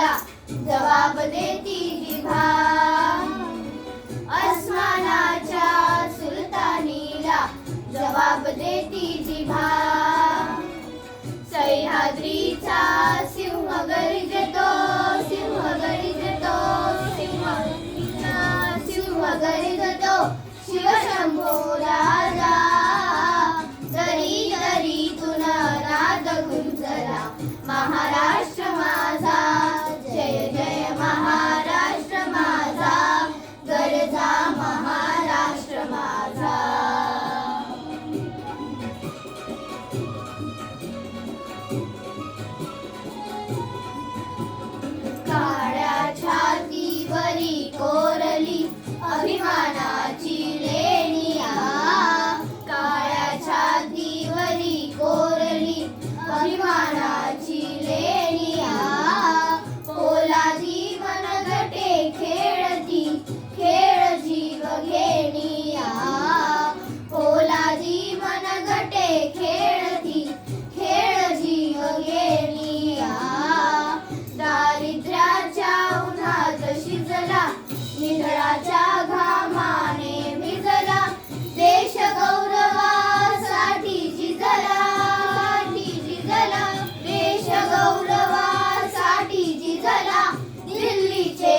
नीला जवाब देती जिभा अस्मानाच्या सुलतानीला जवाब देती जिभा सह्याद्रीचा सिंह गर्जतो सिंह गर्जतो सिंह गर्जतो शिवशंभो राजा दरी दरीतून नाद गुंजला महाराष्ट्र माझा जय जय महाराष्ट्र माझा गरजा महाराष्ट्र माझा काळ्या छातीवरी कोरली अभिमानाची लेणिया काळ्या छातीवरी कोरली अभिमानाची लेणिया पोलादी मनगटे खेळती खेळ जीव घेणिया पोलादी मनगटे खेळती खेळ जीव घेणिया दारिद्र्याच्या उन्हात शिजला निधळाच्या घामाने भिजला देश गौरवासाठी झिजला देश गौरवासाठी झिजला दिल्लीचे